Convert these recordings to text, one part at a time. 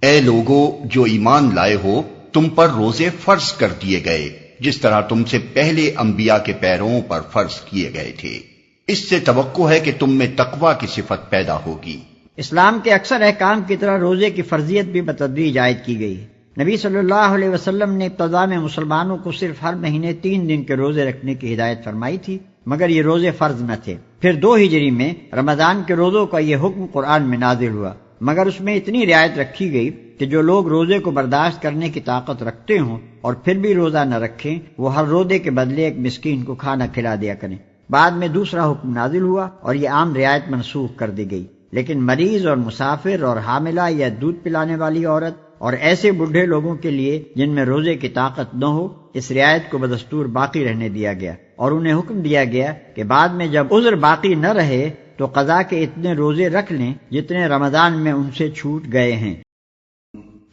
اے لوگو جو ایمان لائے ہو، تم پر روزے فرض کر دیے گئے جس طرح تم سے پہلے انبیاء کے پیروں پر فرض کیے گئے تھے۔ اس سے توقع ہے کہ تم میں تقویٰ کی صفت پیدا ہوگی۔ اسلام کے اکثر احکام کی طرح روزے کی فرضیت بھی بتدریج عائد کی گئی۔ نبی صلی اللہ علیہ وسلم نے ابتدا میں مسلمانوں کو صرف ہر مہینے 3 دن کے روزے رکھنے کی ہدایت فرمائی تھی، مگر یہ روزے فرض نہ تھے۔ پھر 2 ہجری میں رمضان کے روزوں کا یہ حکم قرآن میں نازل ہوا، مگر اس میں اتنی رعایت رکھی گئی کہ جو لوگ روزے کو برداشت کرنے کی طاقت رکھتے ہوں اور پھر بھی روزہ نہ رکھیں، وہ ہر روزے کے بدلے ایک مسکین کو کھانا کھلا دیا کریں۔ بعد میں دوسرا حکم نازل ہوا اور یہ عام رعایت منسوخ کر دی گئی، لیکن مریض اور مسافر اور حاملہ یا دودھ پلانے والی عورت اور ایسے بوڑھے لوگوں کے لیے جن میں روزے کی طاقت نہ ہو، اس رعایت کو بدستور باقی رہنے دیا گیا، اور انہیں حکم دیا گیا کہ بعد میں جب عذر باقی نہ رہے تو قضا کے اتنے روزے رکھ لیں جتنے رمضان میں ان سے چھوٹ گئے ہیں۔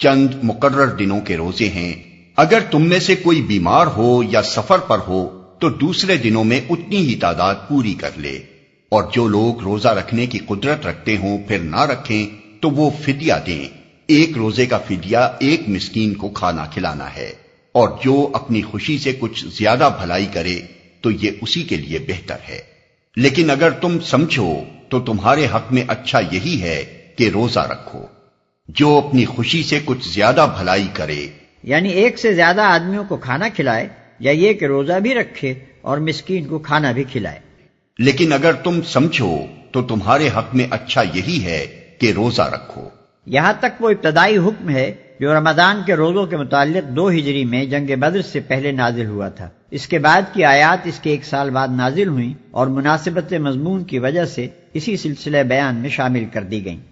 چند مقرر دنوں کے روزے ہیں۔ اگر تم میں سے کوئی بیمار ہو یا سفر پر ہو تو دوسرے دنوں میں اتنی ہی تعداد پوری کر لے، اور جو لوگ روزہ رکھنے کی قدرت رکھتے ہوں پھر نہ رکھیں تو وہ فدیہ دیں۔ ایک روزے کا فدیہ ایک مسکین کو کھانا کھلانا ہے، اور جو اپنی خوشی سے کچھ زیادہ بھلائی کرے تو یہ اسی کے لیے بہتر ہے۔ لیکن اگر تم سمجھو تو تمہارے حق میں اچھا یہی ہے کہ روزہ رکھو۔ جو اپنی خوشی سے کچھ زیادہ بھلائی کرے، یعنی ایک سے زیادہ آدمیوں کو کھانا کھلائے، یا یہ کہ روزہ بھی رکھے اور مسکین کو کھانا بھی کھلائے۔ لیکن اگر تم سمجھو تو تمہارے حق میں اچھا یہی ہے کہ روزہ رکھو۔ یہاں تک وہ ابتدائی حکم ہے جو رمضان کے روزوں کے متعلق 2 ہجری میں جنگ بدر سے پہلے نازل ہوا تھا۔ اس کے بعد کی آیات اس کے 1 سال بعد نازل ہوئیں اور مناسبت مضمون کی وجہ سے اسی سلسلہ بیان میں شامل کر دی گئیں۔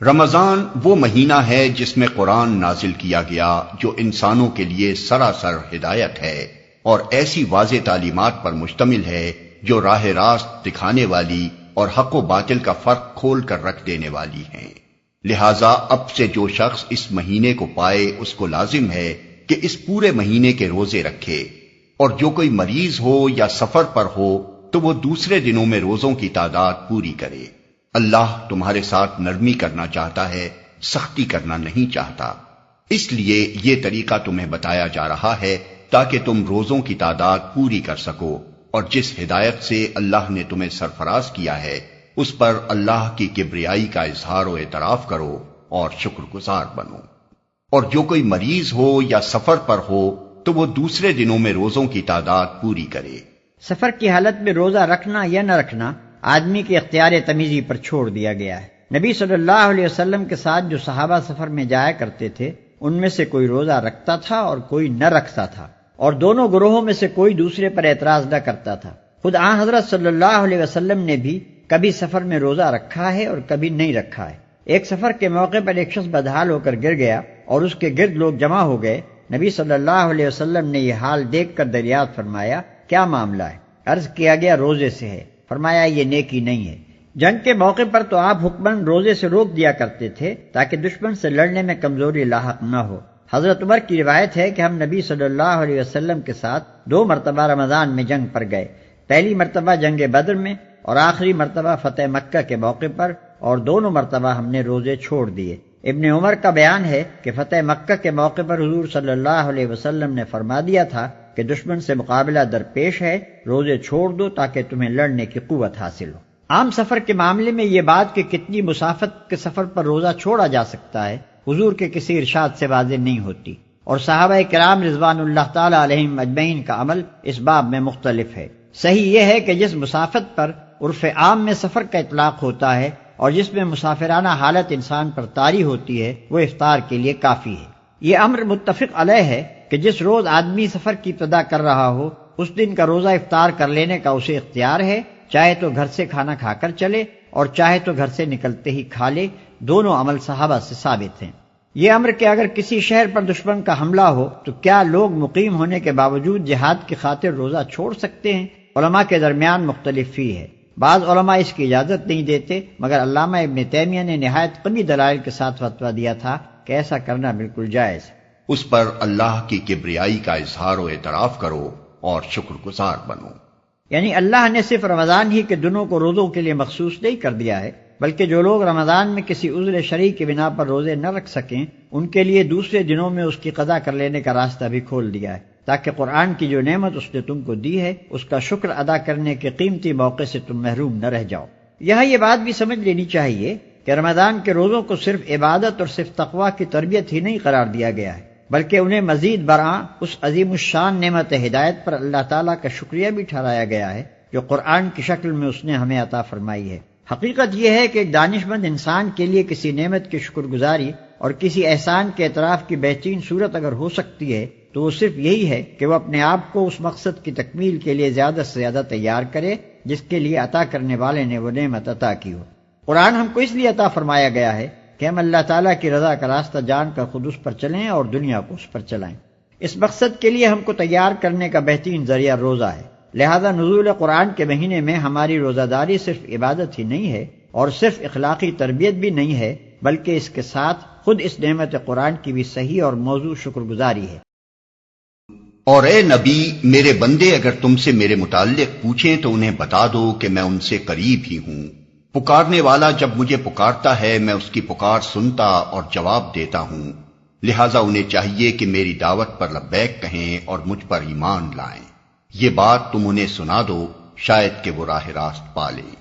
رمضان وہ مہینہ ہے جس میں قرآن نازل کیا گیا، جو انسانوں کے لیے سراسر ہدایت ہے اور ایسی واضح تعلیمات پر مشتمل ہے جو راہ راست دکھانے والی اور حق و باطل کا فرق کھول کر رکھ دینے والی ہیں۔ لہذا اب سے جو شخص اس مہینے کو پائے اس کو لازم ہے کہ اس پورے مہینے کے روزے رکھے، اور جو کوئی مریض ہو یا سفر پر ہو تو وہ دوسرے دنوں میں روزوں کی تعداد پوری کرے۔ اللہ تمہارے ساتھ نرمی کرنا چاہتا ہے، سختی کرنا نہیں چاہتا۔ اس لیے یہ طریقہ تمہیں بتایا جا رہا ہے تاکہ تم روزوں کی تعداد پوری کر سکو، اور جس ہدایت سے اللہ نے تمہیں سرفراز کیا ہے اس پر اللہ کی کبریائی کا اظہار و اعتراف کرو اور شکر گزار بنو۔ اور جو کوئی مریض ہو یا سفر پر ہو تو وہ دوسرے دنوں میں روزوں کی تعداد پوری کرے۔ سفر کی حالت میں روزہ رکھنا یا نہ رکھنا آدمی کے اختیار تمیزی پر چھوڑ دیا گیا ہے۔ نبی صلی اللہ علیہ وسلم کے ساتھ جو صحابہ سفر میں جایا کرتے تھے ان میں سے کوئی روزہ رکھتا تھا اور کوئی نہ رکھتا تھا، اور دونوں گروہوں میں سے کوئی دوسرے پر اعتراض نہ کرتا تھا۔ خود آن حضرت صلی اللہ علیہ وسلم نے بھی کبھی سفر میں روزہ رکھا ہے اور کبھی نہیں رکھا ہے۔ ایک سفر کے موقع پر ایک شخص بدحال ہو کر گر گیا اور اس کے گرد لوگ جمع ہو گئے۔ نبی صلی اللہ علیہ وسلم نے یہ حال دیکھ کر دریافت فرمایا، کیا معاملہ ہے؟ عرض کیا گیا روزے سے ہے۔ فرمایا یہ نیکی نہیں ہے۔ جنگ کے موقع پر تو آپ حکماً روزے سے روک دیا کرتے تھے تاکہ دشمن سے لڑنے میں کمزوری لاحق نہ ہو۔ حضرت عمر کی روایت ہے کہ ہم نبی صلی اللہ علیہ وسلم کے ساتھ 2 مرتبہ رمضان میں جنگ پر گئے، پہلی مرتبہ جنگ بدر میں اور آخری مرتبہ فتح مکہ کے موقع پر، اور دونوں مرتبہ ہم نے روزے چھوڑ دیے۔ ابن عمر کا بیان ہے کہ فتح مکہ کے موقع پر حضور صلی اللہ علیہ وسلم نے فرما دیا تھا کہ دشمن سے مقابلہ درپیش ہے، روزے چھوڑ دو تاکہ تمہیں لڑنے کی قوت حاصل ہو۔ عام سفر کے معاملے میں یہ بات کہ کتنی مسافت کے سفر پر روزہ چھوڑا جا سکتا ہے حضور کے کسی ارشاد سے واضح نہیں ہوتی، اور صحابہ کرام رضوان اللہ تعالی علیہم اجمعین کا عمل اس باب میں مختلف ہے۔ صحیح یہ ہے کہ جس مسافت پر عرف عام میں سفر کا اطلاق ہوتا ہے اور جس میں مسافرانہ حالت انسان پر طاری ہوتی ہے وہ افطار کے لیے کافی ہے۔ یہ امر متفق علیہ ہے کہ جس روز آدمی سفر کی ابتدا کر رہا ہو اس دن کا روزہ افطار کر لینے کا اسے اختیار ہے، چاہے تو گھر سے کھانا کھا کر چلے اور چاہے تو گھر سے نکلتے ہی کھا لے، دونوں عمل صحابہ سے ثابت ہیں۔ یہ امر کہ اگر کسی شہر پر دشمن کا حملہ ہو تو کیا لوگ مقیم ہونے کے باوجود جہاد کی خاطر روزہ چھوڑ سکتے ہیں، علماء کے درمیان مختلف فی ہے۔ بعض علماء اس کی اجازت نہیں دیتے، مگر علامہ ابن تیمیہ نے نہایت قوی دلائل کے ساتھ فتویٰ دیا تھا کہ ایسا کرنا بالکل جائز ہے۔ اس پر اللہ کی کبریائی کا اظہار و اعتراف کرو اور شکر گزار بنو۔ یعنی اللہ نے صرف رمضان ہی کے دنوں کو روزوں کے لیے مخصوص نہیں کر دیا ہے بلکہ جو لوگ رمضان میں کسی عذر شرعی کی بنا پر روزے نہ رکھ سکیں ان کے لیے دوسرے دنوں میں اس کی قضا کر لینے کا راستہ بھی کھول دیا ہے، تاکہ قرآن کی جو نعمت اس نے تم کو دی ہے اس کا شکر ادا کرنے کے قیمتی موقع سے تم محروم نہ رہ جاؤ۔ یہاں یہ بات بھی سمجھ لینی چاہیے کہ رمضان کے روزوں کو صرف عبادت اور صرف تقویٰ کی تربیت ہی نہیں قرار دیا گیا ہے، بلکہ انہیں مزید برآں اس عظیم الشان نعمت ہدایت پر اللہ تعالیٰ کا شکریہ بھی ٹھہرایا گیا ہے جو قرآن کی شکل میں اس نے ہمیں عطا فرمائی ہے۔ حقیقت یہ ہے کہ ایک دانش مند انسان کے لیے کسی نعمت کی شکر گزاری اور کسی احسان کے اعتراف کی بہترین صورت اگر ہو سکتی ہے تو وہ صرف یہی ہے کہ وہ اپنے آپ کو اس مقصد کی تکمیل کے لیے زیادہ سے زیادہ تیار کرے جس کے لیے عطا کرنے والے نے وہ نعمت عطا کی ہو۔ قرآن ہم کو اس لیے عطا فرمایا گیا ہے کہ ہم اللہ تعالیٰ کی رضا کا راستہ جان کر خود اس پر چلیں اور دنیا کو اس پر چلائیں۔ اس مقصد کے لیے ہم کو تیار کرنے کا بہترین ذریعہ روزہ ہے، لہذا نزول قرآن کے مہینے میں ہماری روزہ داری صرف عبادت ہی نہیں ہے اور صرف اخلاقی تربیت بھی نہیں ہے، بلکہ اس کے ساتھ خود اس نعمت قرآن کی بھی صحیح اور موضوع شکر گزاری ہے۔ اور اے نبی، میرے بندے اگر تم سے میرے متعلق پوچھیں تو انہیں بتا دو کہ میں ان سے قریب ہی ہوں، پکارنے والا جب مجھے پکارتا ہے میں اس کی پکار سنتا اور جواب دیتا ہوں، لہٰذا انہیں چاہیے کہ میری دعوت پر لبیک کہیں اور مجھ پر ایمان لائیں۔ یہ بات تم انہیں سنا دو شاید کہ وہ راہ راست پا لیں،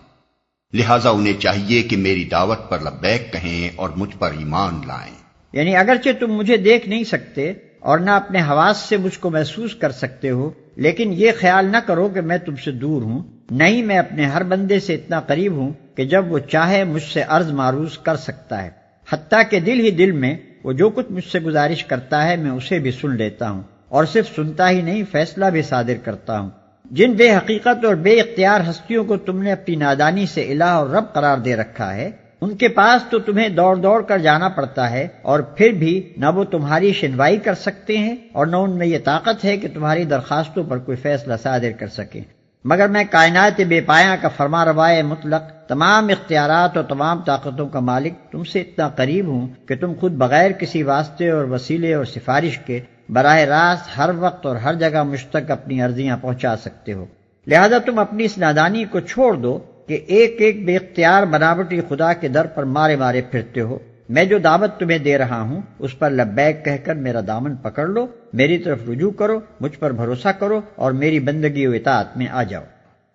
لہٰذا انہیں چاہیے کہ میری دعوت پر لبیک کہیں اور مجھ پر ایمان لائیں۔ یعنی اگرچہ تم مجھے دیکھ نہیں سکتے اور نہ اپنے حواس سے مجھ کو محسوس کر سکتے ہو، لیکن یہ خیال نہ کرو کہ میں تم سے دور ہوں، نہیں، میں اپنے ہر بندے سے اتنا قریب ہوں کہ جب وہ چاہے مجھ سے عرض معروض کر سکتا ہے، حتیٰ کہ دل ہی دل میں وہ جو کچھ مجھ سے گزارش کرتا ہے میں اسے بھی سن لیتا ہوں، اور صرف سنتا ہی نہیں فیصلہ بھی صادر کرتا ہوں۔ جن بے حقیقت اور بے اختیار ہستیوں کو تم نے اپنی نادانی سے الہ اور رب قرار دے رکھا ہے، ان کے پاس تو تمہیں دوڑ دوڑ کر جانا پڑتا ہے، اور پھر بھی نہ وہ تمہاری شنوائی کر سکتے ہیں اور نہ ان میں یہ طاقت ہے کہ تمہاری درخواستوں پر کوئی فیصلہ صادر کر سکیں۔ مگر میں کائنات بے پایاں کا فرما روائے مطلق، تمام اختیارات اور تمام طاقتوں کا مالک تم سے اتنا قریب ہوں کہ تم خود بغیر کسی واسطے اور وسیلے اور سفارش کے براہ راست ہر وقت اور ہر جگہ مجھ تک اپنی عرضیاں پہنچا سکتے ہو۔ لہذا تم اپنی اس نادانی کو چھوڑ دو کہ ایک ایک بے اختیار بناوٹی خدا کے در پر مارے مارے پھرتے ہو۔ میں جو دعوت تمہیں دے رہا ہوں اس پر لبیک کہہ کر میرا دامن پکڑ لو، میری طرف رجوع کرو، مجھ پر بھروسہ کرو اور میری بندگی و اطاعت میں آ جاؤ۔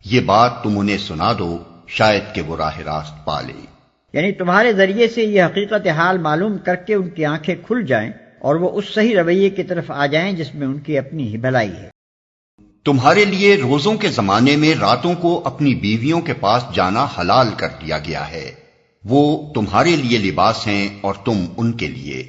یہ بات تم انہیں سنا دو شاید کہ وہ راہ راست پا لیں۔ یعنی تمہارے ذریعے سے یہ حقیقت حال معلوم کر کے ان کی آنکھیں کھل جائیں اور وہ اس صحیح رویے کی طرف آ جائیں جس میں ان کی اپنی ہی بھلائی ہے۔ تمہارے لیے روزوں کے زمانے میں راتوں کو اپنی بیویوں کے پاس جانا حلال کر دیا گیا ہے، وہ تمہارے لیے لباس ہیں اور تم ان کے لیے۔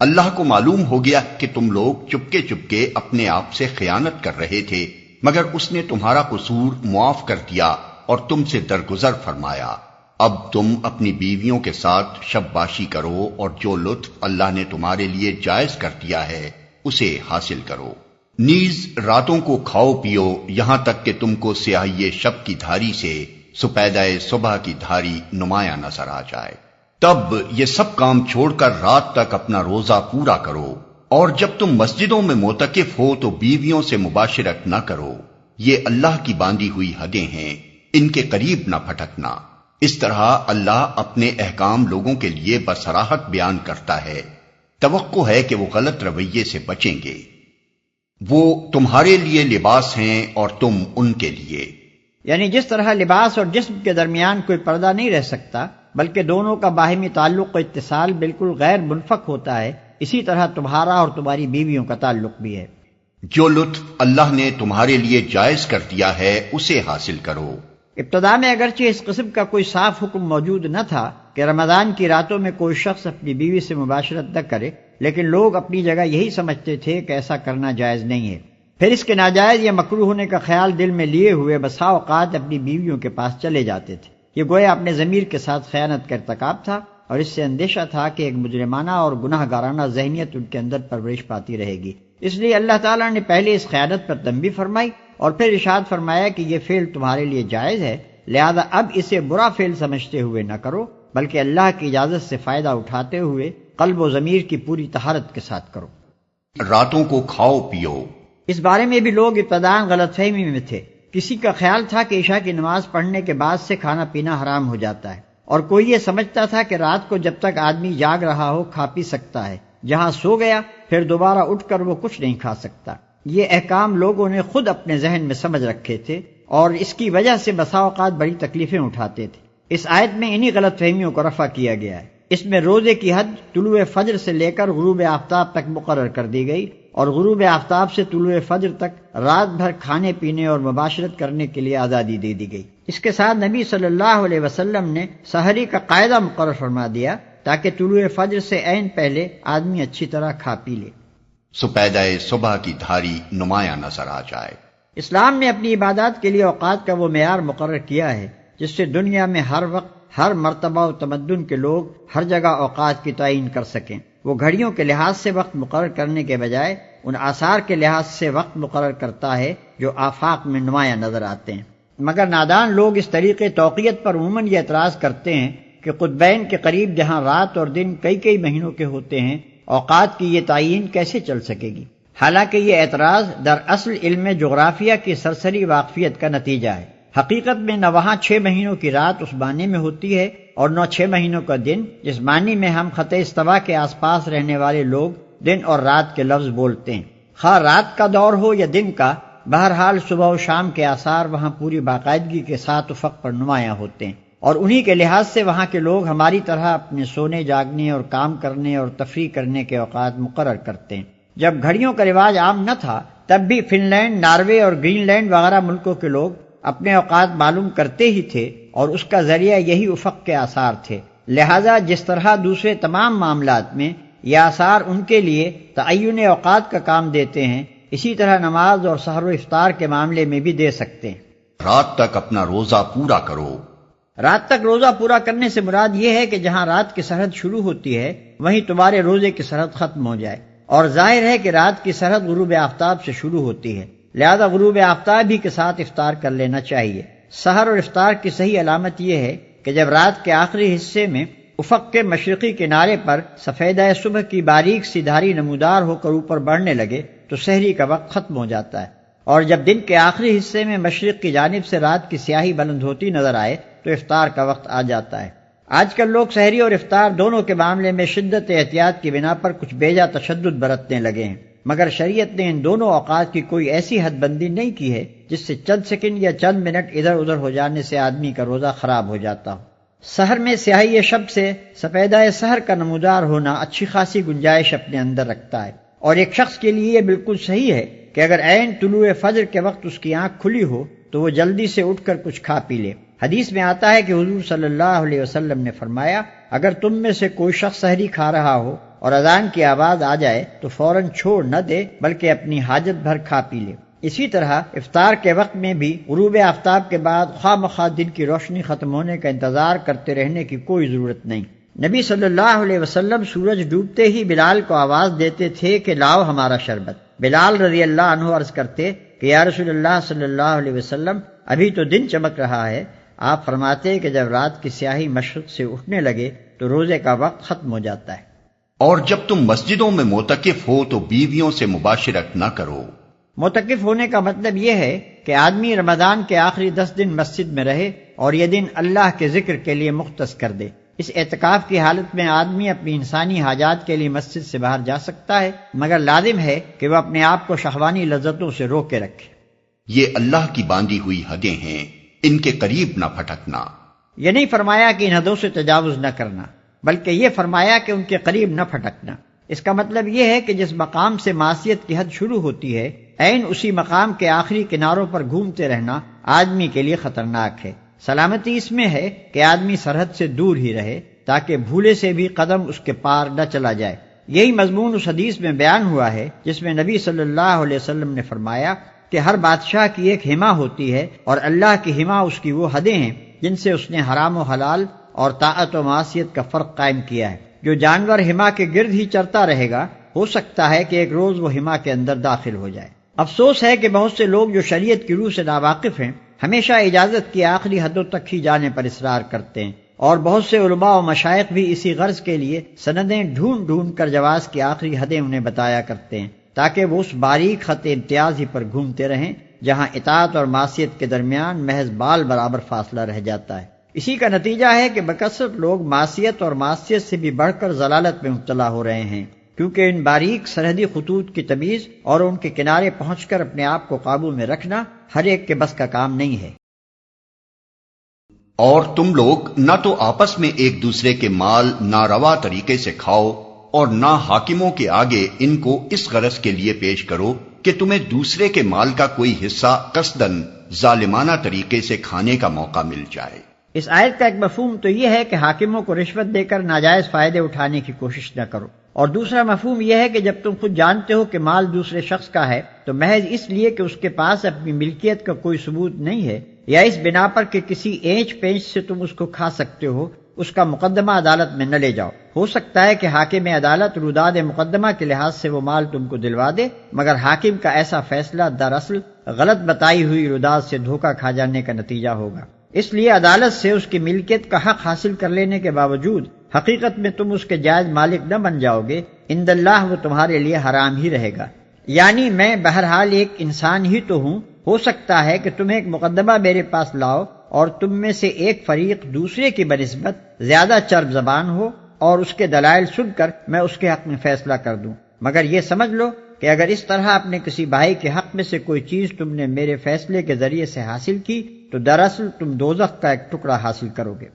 اللہ کو معلوم ہو گیا کہ تم لوگ چپکے چپکے اپنے آپ سے خیانت کر رہے تھے، مگر اس نے تمہارا قصور معاف کر دیا اور تم سے درگزر فرمایا۔ اب تم اپنی بیویوں کے ساتھ شب باشی کرو اور جو لطف اللہ نے تمہارے لیے جائز کر دیا ہے اسے حاصل کرو۔ نیز راتوں کو کھاؤ پیو یہاں تک کہ تم کو سیاہی شب کی دھاری سے سپیدہ صبح کی دھاری نمایاں نظر آ جائے، تب یہ سب کام چھوڑ کر رات تک اپنا روزہ پورا کرو، اور جب تم مسجدوں میں معتکف ہو تو بیویوں سے مباشرت نہ کرو، یہ اللہ کی باندھی ہوئی حدیں ہیں، ان کے قریب نہ پھٹکنا۔ اس طرح اللہ اپنے احکام لوگوں کے لیے بصراحت بیان کرتا ہے، توقع ہے کہ وہ غلط رویے سے بچیں گے۔ وہ تمہارے لیے لباس ہیں اور تم ان کے لیے۔ یعنی جس طرح لباس اور جسم کے درمیان کوئی پردہ نہیں رہ سکتا بلکہ دونوں کا باہمی تعلق و اتصال بالکل غیر منفک ہوتا ہے، اسی طرح تمہارا اور تمہاری بیویوں کا تعلق بھی ہے۔ جو لطف اللہ نے تمہارے لیے جائز کر دیا ہے اسے حاصل کرو۔ ابتدا میں اگرچہ اس قسم کا کوئی صاف حکم موجود نہ تھا کہ رمضان کی راتوں میں کوئی شخص اپنی بیوی سے مباشرت نہ کرے، لیکن لوگ اپنی جگہ یہی سمجھتے تھے کہ ایسا کرنا جائز نہیں ہے، پھر اس کے ناجائز یا مکروہ ہونے کا خیال دل میں لیے ہوئے بسا اوقات اپنی بیویوں کے پاس چلے جاتے تھے۔ یہ گویا اپنے ضمیر کے ساتھ خیانت کا ارتکاب تھا، اور اس سے اندیشہ تھا کہ ایک مجرمانہ اور گناہ گارانہ ذہنیت ان کے اندر پرورش پاتی رہے گی۔ اس لیے اللہ تعالیٰ نے پہلے اس خیانت پر تنبیہ فرمائی اور پھر ارشاد فرمایا کہ یہ فعل تمہارے لیے جائز ہے، لہذا اب اسے برا فعل سمجھتے ہوئے نہ کرو، بلکہ اللہ کی اجازت سے فائدہ اٹھاتے ہوئے قلب و ضمیر کی پوری طہارت کے ساتھ کرو۔ راتوں کو کھاؤ پیو۔ اس بارے میں بھی لوگ ابتداء غلط فہمی میں تھے۔ کسی کا خیال تھا کہ عشاء کی نماز پڑھنے کے بعد سے کھانا پینا حرام ہو جاتا ہے، اور کوئی یہ سمجھتا تھا کہ رات کو جب تک آدمی جاگ رہا ہو کھا پی سکتا ہے، جہاں سو گیا پھر دوبارہ اٹھ کر وہ کچھ نہیں کھا سکتا۔ یہ احکام لوگوں نے خود اپنے ذہن میں سمجھ رکھے تھے اور اس کی وجہ سے بسا اوقات بڑی تکلیفیں اٹھاتے تھے۔ اس آیت میں انہی غلط فہمیوں کو رفع کیا گیا ہے۔ اس میں روزے کی حد طلوع فجر سے لے کر غروب آفتاب تک مقرر کر دی گئی، اور غروب آفتاب سے طلوع فجر تک رات بھر کھانے پینے اور مباشرت کرنے کے لیے آزادی دے دی گئی۔ اس کے ساتھ نبی صلی اللہ علیہ وسلم نے سحری کا قاعدہ مقرر فرما دیا تاکہ طلوع فجر سے عین پہلے آدمی اچھی طرح کھا پی لے، سپیدہ صبح کی دھاری نمایاں نظر آ جائے۔ اسلام نے اپنی عبادات کے لیے اوقات کا وہ معیار مقرر کیا ہے جس سے دنیا میں ہر وقت، ہر مرتبہ و تمدن کے لوگ ہر جگہ اوقات کی تعین کر سکیں۔ وہ گھڑیوں کے لحاظ سے وقت مقرر کرنے کے بجائے ان آثار کے لحاظ سے وقت مقرر کرتا ہے جو آفاق میں نمایاں نظر آتے ہیں۔ مگر نادان لوگ اس طریقے توقیت پر عموماً یہ اعتراض کرتے ہیں کہ قطبین کے قریب جہاں رات اور دن کئی کئی مہینوں کے ہوتے ہیں، اوقات کی یہ تعین کیسے چل سکے گی؟ حالانکہ یہ اعتراض دراصل علم جغرافیہ کی سرسری واقفیت کا نتیجہ ہے۔ حقیقت میں نہ وہاں 6 مہینوں کی رات اس معنی میں ہوتی ہے اور نہ 6 مہینوں کا دن جس معنی میں ہم خط استوا کے آس پاس رہنے والے لوگ دن اور رات کے لفظ بولتے ہیں۔ خواہ رات کا دور ہو یا دن کا، بہرحال صبح و شام کے آثار وہاں پوری باقاعدگی کے ساتھ افق پر نمایاں ہوتے ہیں، اور انہی کے لحاظ سے وہاں کے لوگ ہماری طرح اپنے سونے جاگنے اور کام کرنے اور تفریح کرنے کے اوقات مقرر کرتے ہیں۔ جب گھڑیوں کا رواج عام نہ تھا تب بھی فن لینڈ، ناروے اور گرین لینڈ وغیرہ ملکوں کے لوگ اپنے اوقات معلوم کرتے ہی تھے، اور اس کا ذریعہ یہی افق کے آثار تھے۔ لہذا جس طرح دوسرے تمام معاملات میں یہ آثار ان کے لیے تعین اوقات کا کام دیتے ہیں، اسی طرح نماز اور سحر و افطار کے معاملے میں بھی دے سکتے ہیں۔ رات تک اپنا روزہ پورا کرو۔ رات تک روزہ پورا کرنے سے مراد یہ ہے کہ جہاں رات کی سرحد شروع ہوتی ہے وہیں تمہارے روزے کی سرحد ختم ہو جائے، اور ظاہر ہے کہ رات کی سرحد غروب آفتاب سے شروع ہوتی ہے، لہذا غروب آفتاب ہی کے ساتھ افطار کر لینا چاہیے۔ سحر اور افطار کی صحیح علامت یہ ہے کہ جب رات کے آخری حصے میں افق کے مشرقی کنارے پر سفیدہ صبح کی باریک سی دھاری نمودار ہو کر اوپر بڑھنے لگے تو سحری کا وقت ختم ہو جاتا ہے، اور جب دن کے آخری حصے میں مشرق کی جانب سے رات کی سیاہی بلند ہوتی نظر آئے تو افطار کا وقت آ جاتا ہے۔ آج کل لوگ سحری اور افطار دونوں کے معاملے میں شدت احتیاط کی بنا پر کچھ بیجا تشدد برتنے لگے ہیں، مگر شریعت نے ان دونوں اوقات کی کوئی ایسی حد بندی نہیں کی ہے جس سے چند سیکنڈ یا چند منٹ ادھر ادھر ہو جانے سے آدمی کا روزہ خراب ہو جاتا ہو۔ سحر میں سیاہی شب سے سفیدہ سحر کا نمودار ہونا اچھی خاصی گنجائش اپنے اندر رکھتا ہے، اور ایک شخص کے لیے یہ بالکل صحیح ہے کہ اگر عین طلوع فجر کے وقت اس کی آنکھ کھلی ہو تو وہ جلدی سے اٹھ کر کچھ کھا پی لے۔ حدیث میں آتا ہے کہ حضور صلی اللہ علیہ وسلم نے فرمایا، اگر تم میں سے کوئی شخص سحری کھا رہا ہو اور اذان کی آواز آ جائے تو فوراً چھوڑ نہ دے بلکہ اپنی حاجت بھر کھا پی لے۔ اسی طرح افطار کے وقت میں بھی غروب آفتاب کے بعد خواہ مخواہ دن کی روشنی ختم ہونے کا انتظار کرتے رہنے کی کوئی ضرورت نہیں۔ نبی صلی اللہ علیہ وسلم سورج ڈوبتے ہی بلال کو آواز دیتے تھے کہ لاؤ ہمارا شربت۔ بلال رضی اللہ عنہ عرض کرتے کہ یا رسول اللہ صلی اللہ علیہ وسلم، ابھی تو دن چمک رہا ہے۔ آپ فرماتے کہ جب رات کی سیاہی مشرق سے اٹھنے لگے تو روزے کا وقت ختم ہو جاتا ہے۔ اور جب تم مسجدوں میں معتکف ہو تو بیویوں سے مباشرت نہ کرو۔ معتکف ہونے کا مطلب یہ ہے کہ آدمی رمضان کے آخری 10 دن مسجد میں رہے اور یہ دن اللہ کے ذکر کے لیے مختص کر دے۔ اس اعتکاف کی حالت میں آدمی اپنی انسانی حاجات کے لیے مسجد سے باہر جا سکتا ہے، مگر لازم ہے کہ وہ اپنے آپ کو شہوانی لذتوں سے روکے رکھے۔ یہ اللہ کی باندھی ہوئی حدیں ہیں، ان کے قریب نہ پھٹکنا۔ یہ نہیں فرمایا کہ ان حدوں سے تجاوز نہ کرنا، بلکہ یہ فرمایا کہ ان کے قریب نہ پھٹکنا۔ اس کا مطلب یہ ہے کہ جس مقام سے معصیت کی حد شروع ہوتی ہے، عین اسی مقام کے آخری کناروں پر گھومتے رہنا آدمی کے لیے خطرناک ہے۔ سلامتی اس میں ہے کہ آدمی سرحد سے دور ہی رہے تاکہ بھولے سے بھی قدم اس کے پار نہ چلا جائے۔ یہی مضمون اس حدیث میں بیان ہوا ہے جس میں نبی صلی اللہ علیہ وسلم نے فرمایا کہ ہر بادشاہ کی ایک حما ہوتی ہے، اور اللہ کی حما اس کی وہ حدیں ہیں جن سے اس نے حرام و حلال اور طاعت و معصیت کا فرق قائم کیا ہے۔ جو جانور حما کے گرد ہی چرتا رہے گا، ہو سکتا ہے کہ ایک روز وہ حما کے اندر داخل ہو جائے۔ افسوس ہے کہ بہت سے لوگ جو شریعت کی روح سے ناواقف ہیں ہمیشہ اجازت کی آخری حدوں تک ہی جانے پر اصرار کرتے ہیں، اور بہت سے علماء و مشائخ بھی اسی غرض کے لیے سندیں ڈھونڈ ڈھونڈ کر جواز کی آخری حدیں انہیں بتایا کرتے ہیں تاکہ وہ اس باریک خط امتیاز ہی پر گھومتے رہیں جہاں اطاعت اور معصیت کے درمیان محض بال برابر فاصلہ رہ جاتا ہے۔ اسی کا نتیجہ ہے کہ بکثرت لوگ معصیت اور معصیت سے بھی بڑھ کر ضلالت میں مبتلا ہو رہے ہیں، کیونکہ ان باریک سرحدی خطوط کی تمیز اور ان کے کنارے پہنچ کر اپنے آپ کو قابو میں رکھنا ہر ایک کے بس کا کام نہیں ہے۔ اور تم لوگ نہ تو آپس میں ایک دوسرے کے مال ناروا طریقے سے کھاؤ اور نہ حاکموں کے آگے ان کو اس غرض کے لیے پیش کرو کہ تمہیں دوسرے کے مال کا کوئی حصہ قصداً ظالمانہ طریقے سے کھانے کا موقع مل جائے۔ اس آیت کا ایک مفہوم تو یہ ہے کہ حاکموں کو رشوت دے کر ناجائز فائدے اٹھانے کی کوشش نہ کرو، اور دوسرا مفہوم یہ ہے کہ جب تم خود جانتے ہو کہ مال دوسرے شخص کا ہے تو محض اس لیے کہ اس کے پاس اپنی ملکیت کا کوئی ثبوت نہیں ہے، یا اس بنا پر کہ کسی اینچ پینچ سے تم اس کو کھا سکتے ہو، اس کا مقدمہ عدالت میں نہ لے جاؤ۔ ہو سکتا ہے کہ حاکم عدالت روداد مقدمہ کے لحاظ سے وہ مال تم کو دلوا دے، مگر حاکم کا ایسا فیصلہ دراصل غلط بتائی ہوئی روداد سے دھوکہ کھا جانے کا نتیجہ ہوگا۔ اس لیے عدالت سے اس کی ملکیت کا حق حاصل کر لینے کے باوجود حقیقت میں تم اس کے جائز مالک نہ بن جاؤ گے، عند اللہ وہ تمہارے لیے حرام ہی رہے گا۔ یعنی میں بہرحال ایک انسان ہی تو ہوں، ہو سکتا ہے کہ تمہیں ایک مقدمہ میرے پاس لاؤ اور تم میں سے ایک فریق دوسرے کی بنسبت زیادہ چرب زبان ہو اور اس کے دلائل سن کر میں اس کے حق میں فیصلہ کر دوں، مگر یہ سمجھ لو کہ اگر اس طرح اپنے کسی بھائی کے حق میں سے کوئی چیز تم نے میرے فیصلے کے ذریعے سے حاصل کی تو دراصل تم دوزخ کا ایک ٹکڑا حاصل کرو گے۔